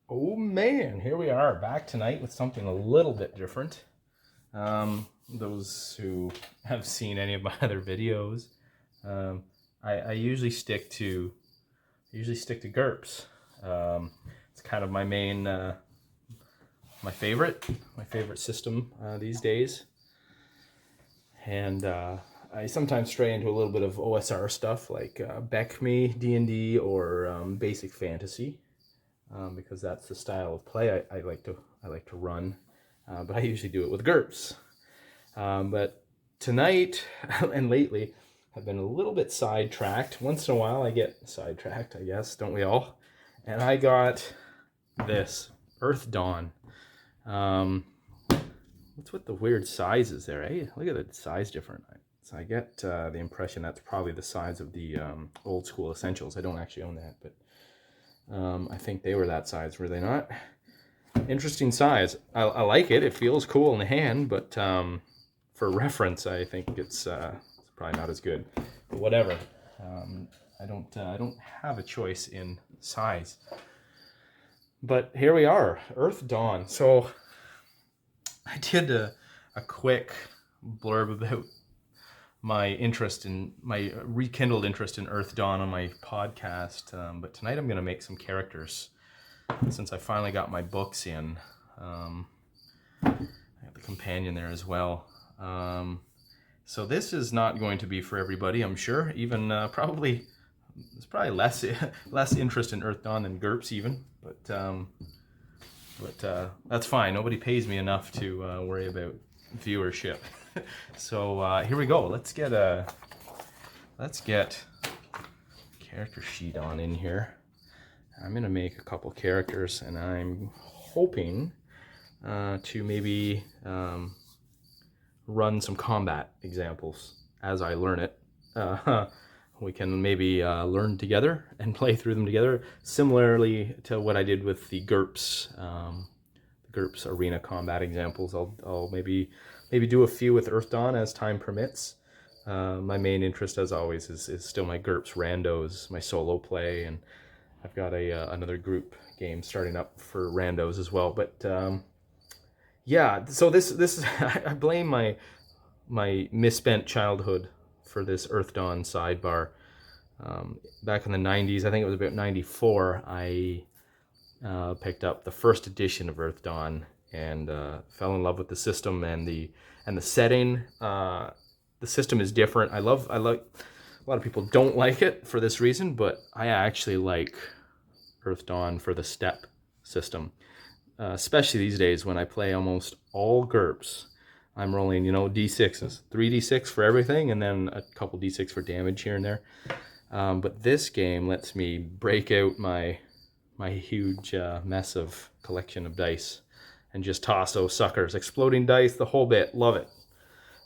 Oh man, here we are back tonight with something a little bit different. Those who have seen any of my other videos, I usually stick to GURPS. It's kind of my main, my favorite system these days, and I sometimes stray into a little bit of OSR stuff like BECME, D&D, or basic fantasy. Because that's the style of play I like to run, but I usually do it with GURPS. But tonight and lately, I've been a little bit sidetracked. Once in a while, I get sidetracked, I guess, don't we all? And I got this Earthdawn. What's with the weird sizes there? Hey, look at the size difference. So I get the impression that's probably the size of the old school Essentials. I don't actually own that, but I think they were that size, were they not? Interesting size. I like it. It feels cool in the hand, but for reference, I think it's probably not as good. But whatever. I don't have a choice in size. But here we are, Earthdawn. So I did a quick blurb about my rekindled interest in Earthdawn on my podcast, but tonight I'm going to make some characters since I finally got my books in. I have the companion there as well. So this is not going to be for everybody, I'm sure. Even there's probably less interest in Earthdawn than GURPS even, but that's fine. Nobody pays me enough to worry about viewership. So here we go. Let's get character sheet on in here. I'm gonna make a couple characters, and I'm hoping to maybe run some combat examples as I learn it. We can maybe learn together and play through them together, similarly to what I did with the GURPS arena combat examples. I'll maybe do a few with Earthdawn as time permits. My main interest, as always, is still my GURPS randos, my solo play, and I've got another group game starting up for randos as well. But yeah, so this is I blame my misspent childhood for this Earthdawn sidebar. Back in the 90s, I think it was about 94, I picked up the first edition of Earthdawn and fell in love with the system and the setting. The system is different. I like a lot of people don't like it for this reason, but I actually like Earthdawn for the step system, especially these days when I play almost all GURPS. I'm rolling, D6s, 3d6 for everything, and then a couple d6 for damage here and there. But this game lets me break out my huge mess of collection of dice and just toss those suckers. Exploding dice, the whole bit. Love it.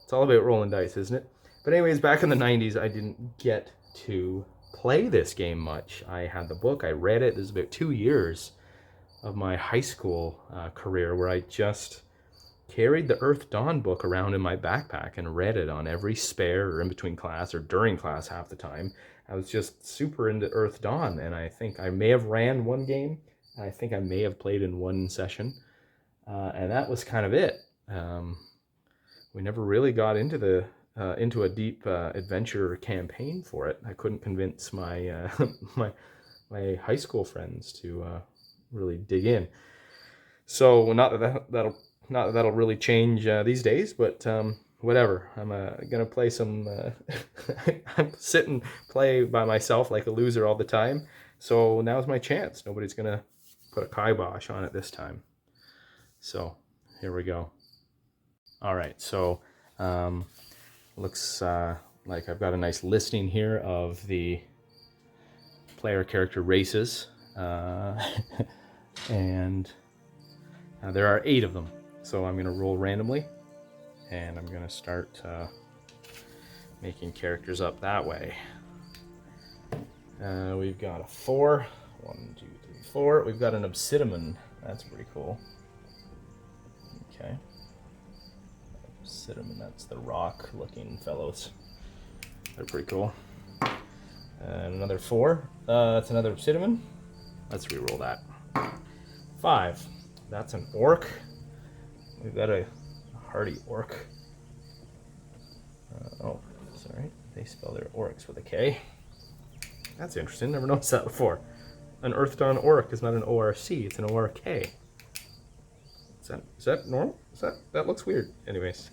It's all about rolling dice, isn't it? But anyways, back in the 90s, I didn't get to play this game much. I had the book, I read it. This is about 2 years of my high school career where I just carried the Earthdawn book around in my backpack and read it on every spare or in between class or during class half the time. I was just super into Earthdawn, and I think I may have ran one game. I think I may have played in one session, and that was kind of it. We never really got into a deep adventure campaign for it. I couldn't convince my my high school friends to really dig in. So not that that'll really change these days, but whatever. I'm gonna play some. I'm sit and play by myself like a loser all the time. So now's my chance. Nobody's gonna put a kibosh on it this time. So here we go. All right. So looks like I've got a nice listing here of the player character races, and there are 8 of them. So I'm going to roll randomly, and I'm going to start making characters up that way. We've got a 4. 1, 2, 3, 4. We've got an obsidian. That's pretty cool. Okay. Obsidian, that's the rock-looking fellows. They're pretty cool. And another 4. That's another obsidian. Let's re-roll that. 5. That's an orc. We've got a hardy orc. Oh, sorry. They spell their orcs with a K. That's interesting. Never noticed that before. An Earthdawn orc is not an ORC. It's an ORK. Is that normal? That looks weird. Anyways,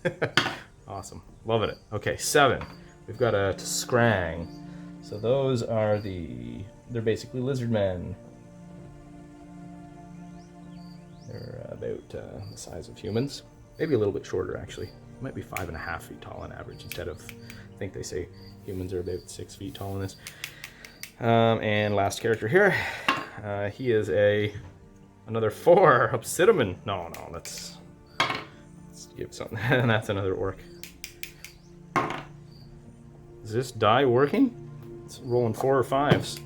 awesome. Loving it. Okay, 7. We've got a Scrang. So those are they're basically lizard men. They're about the size of humans. Maybe a little bit shorter, actually. Might be 5.5 feet tall on average instead of, I think they say humans are about 6 feet tall in this. And last character here, he is another 4 Obsidian. No, let's give something. And that's another orc. Is this die working? It's rolling 4 or 5s.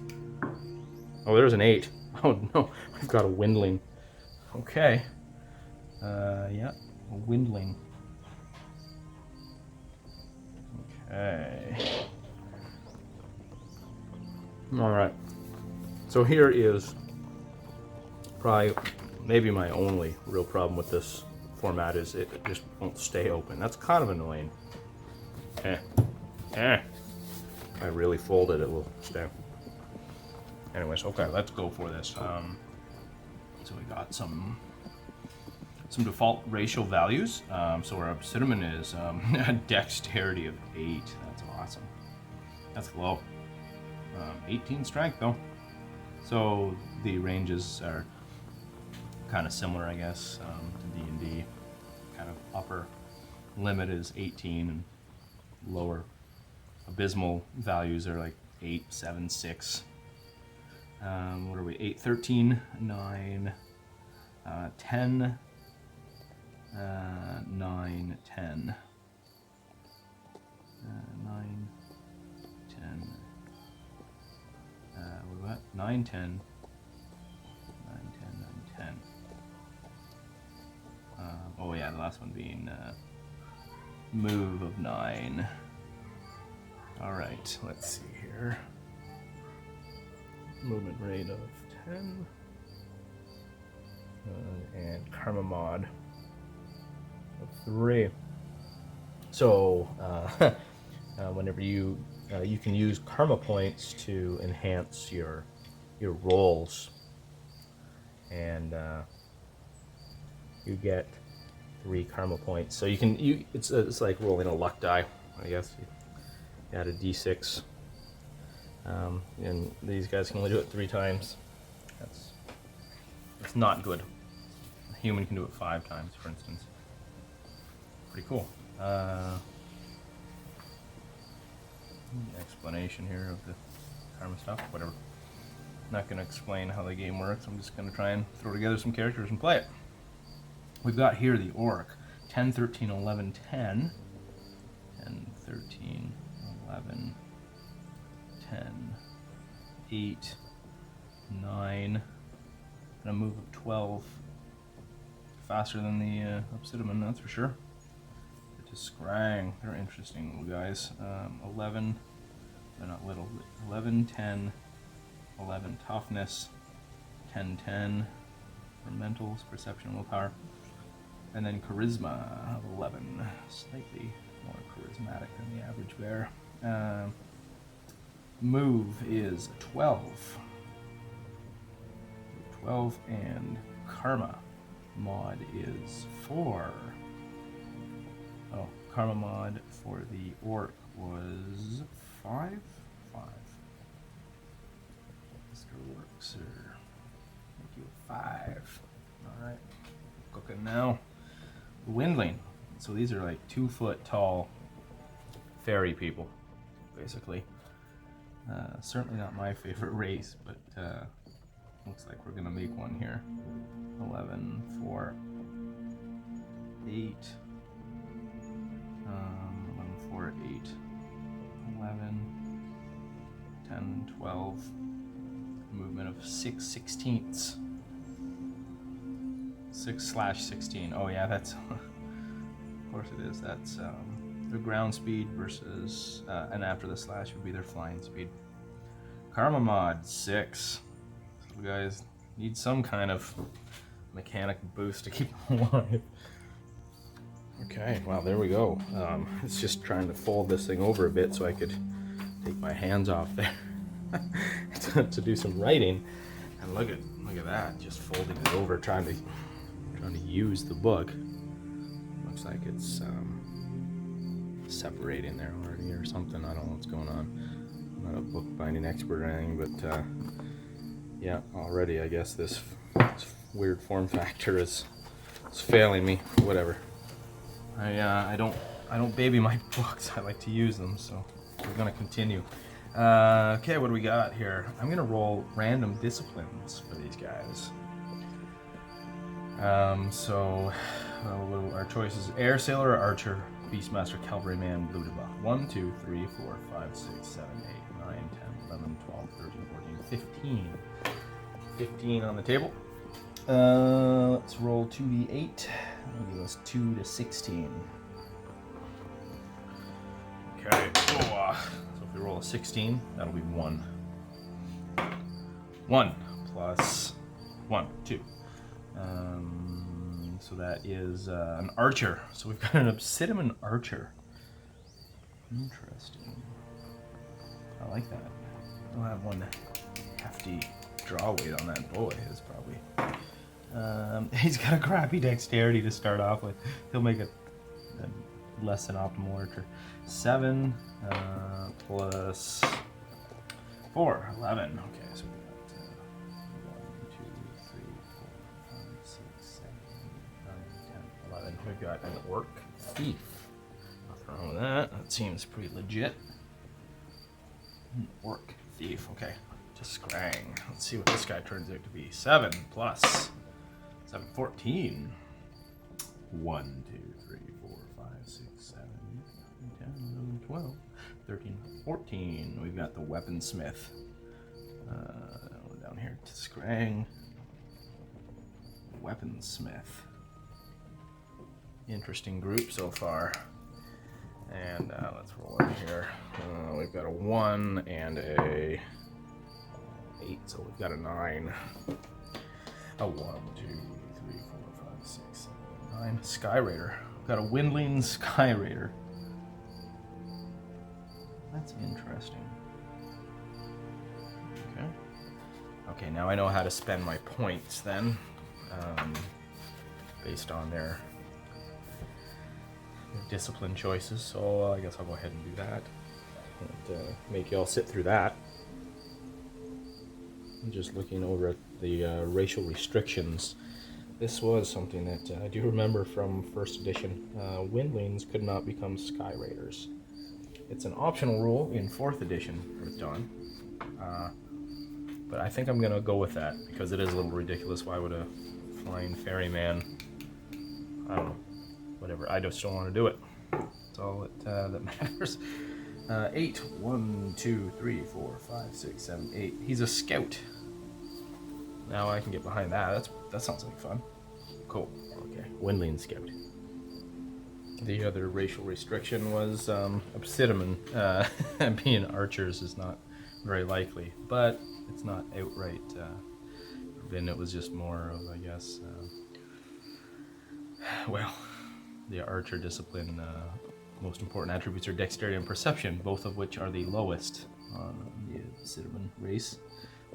Oh, there's an 8. Oh no, we've got a windling. Okay. Yeah, a windling. Okay. All right. So here is probably maybe my only real problem with this format is it just won't stay open. That's kind of annoying. If I really fold it, it will stay. Anyways, okay, let's go for this. So we got some default ratio values. So our Obsidian is a dexterity of 8. That's awesome. That's low. 18 strength though. So the ranges are kind of similar, I guess, to D&D. Kind of upper limit is 18 and lower abysmal values are like 8, 7, 6. What are we? 8, 13, 9, 10, 9, 10. 9, 10. What about 9, 10? 9, 10, 9, 10. Oh yeah, the last one being move of 9. Alright, let's see here. Movement rate of 10. And karma mod of 3. So, whenever you can use karma points to enhance your rolls, and you get 3 karma points. So it's like rolling a luck die, I guess. You add a d6, and these guys can only do it 3 times. That's not good. A human can do it 5 times, for instance. Pretty cool. Explanation here of the karma stuff, whatever. Not going to explain how the game works. I'm just going to try and throw together some characters and play it. We've got here the orc. 10, 13, 11, 10. 10, 13, 11, 10, 8, 9, and a move of 12. Faster than the Obsidian, that's for sure. To Scrang, they're interesting little guys. 11, they're not little, 11, 10, 11 toughness, 10, 10 for mentals, perception, and willpower, and then charisma of 11, slightly more charismatic than the average bear. Move is 12. 12, and karma mod is 4. Oh, karma mod for the orc was 5? 5. Mr. Works, sir. Thank you, 5. Alright, cooking now. Windling. So these are like 2-foot tall fairy people, basically. Certainly not my favorite race, but looks like we're gonna make one here. 11, 4, 8. 11, 4, 8, 11, 10, 12, movement of 6 sixteenths. 6/16. Oh yeah, that's, of course it is. That's their ground speed versus, and after the slash would be their flying speed. Karma mod 6. So you guys need some kind of mechanic boost to keep him alive. Okay, well, there we go. It's just trying to fold this thing over a bit so I could take my hands off there to do some writing. And look at that, just folding it over, trying to use the book. Looks like it's separating there already or something. I don't know what's going on. I'm not a book binding expert or anything, but yeah, already I guess this weird form factor is failing me. Whatever. I don't baby my books. I like to use them, so we're gonna continue. Okay, what do we got here? I'm gonna roll random disciplines for these guys. So our choices: Air Sailor, Archer, Beastmaster, Cavalryman, Blue Debuff. 1, 2, 3, 4, 5, 6, 7, 8, 9, 10, 11, 12, 13, 14, 15. 15 on the table. Let's roll 2d8. That'll give us 2 to 16. Okay. So if we roll a 16, that'll be 1. 1 plus 1, 2. So that is an archer. So we've got an Obsidian archer. Interesting. I like that. I'll have one hefty draw weight on that boy. Is probably. He's got a crappy dexterity to start off with. He'll make a less than optimal archer. 7 plus 4, 11. Okay, so we got 1, 2, 3, 4, 5, 6, 7, 8, 9, 10, 11. We've got an orc thief. Nothing wrong with that. That seems pretty legit. An orc thief. Okay, just scrang. Let's see what this guy turns out to be. 7 plus 7, 14. 1, 2, 3, 4, 5, 6, 7, 8, 9, 10, 11, 12, 13, 14. We've got the weaponsmith. Down here to scrang. Weaponsmith. Interesting group so far. And let's roll in here. We've got a 1 and a 8, so we've got a 9. A 1, 2, 3, 4, 5, 6, 7, 9. Sky Raider. We've got a Windling Sky Raider. That's interesting. Okay. Okay, now I know how to spend my points then, based on their discipline choices. So I guess I'll go ahead and do that and make you all sit through that. I'm just looking over at the racial restrictions. This was something that I do remember from first edition. Windlings could not become Sky Raiders. It's an optional rule in 4th edition Earthdawn. But I think I'm going to go with that because it is a little ridiculous. Why would a flying ferryman, I don't know, whatever. I just don't want to do it. That's all that matters. 8. 1, 2, 3, 4, 5, 6, 7, 8. He's a scout. Now I can get behind that. That sounds like fun. Cool. Okay. Windling scout. The other racial restriction was Obsidian. Being archers is not very likely, but it's not outright forbidden. It was just more of, I guess, well, the archer discipline. Most important attributes are dexterity and perception, both of which are the lowest on the Obsidian race.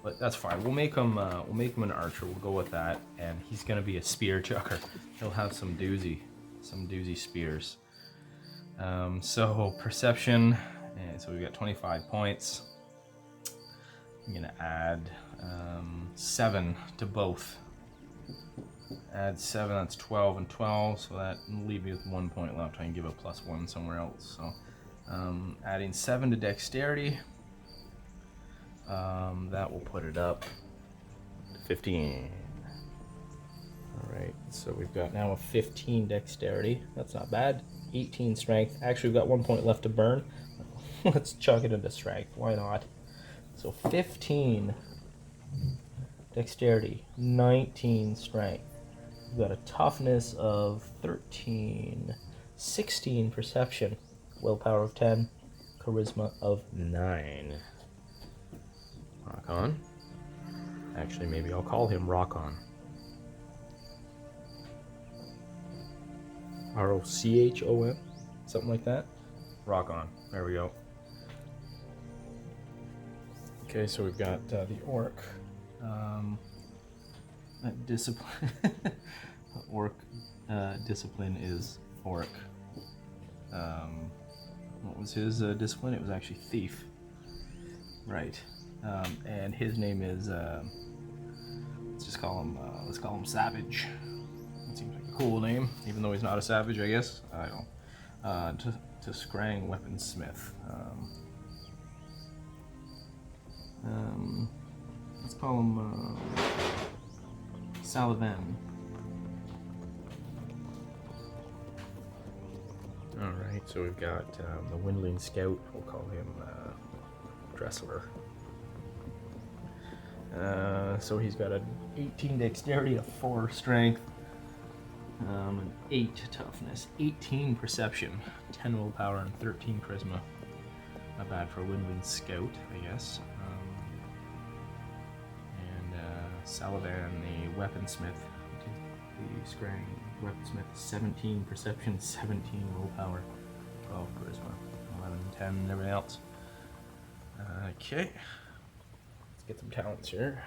But that's fine. We'll make him an archer. We'll go with that, and he's gonna be a spear chucker. He'll have some doozy spears. So perception, and so we've got 25 points. I'm gonna add 7 to both. Add 7, that's 12 and 12, so that will leave me with 1 point left. I can give a +1 somewhere else. So adding 7 to dexterity, that will put it up to 15. Alright, so we've got now a 15 dexterity. That's not bad. 18 strength. Actually, we've got 1 point left to burn. Let's chuck it into strength. Why not? So 15 dexterity, 19 strength. We've got a toughness of 13, 16 perception, willpower of 10, charisma of 9. Rock on. Actually, maybe I'll call him Rock on. Rochon, something like that. Rock on. There we go. Okay, so we've got the orc. Discipline. Orc discipline is orc. What was his discipline? It was actually thief. Right. And his name is. Let's call him Savage. That seems like a cool name, even though he's not a savage, I guess. I don't. To Scrang Weaponsmith. Let's call him Salavan. Alright, so we've got the Windling Scout, we'll call him Dressler. So he's got an 18 dexterity, a 4 strength, an 8 toughness, 18 perception, 10 willpower, and 13 charisma. Not bad for a Windling Scout, I guess. Salavan, the Weaponsmith, the Scrang Weaponsmith, 17 perception, 17 willpower, 12 charisma, 11, 10, and everything else. Okay, let's get some talents here.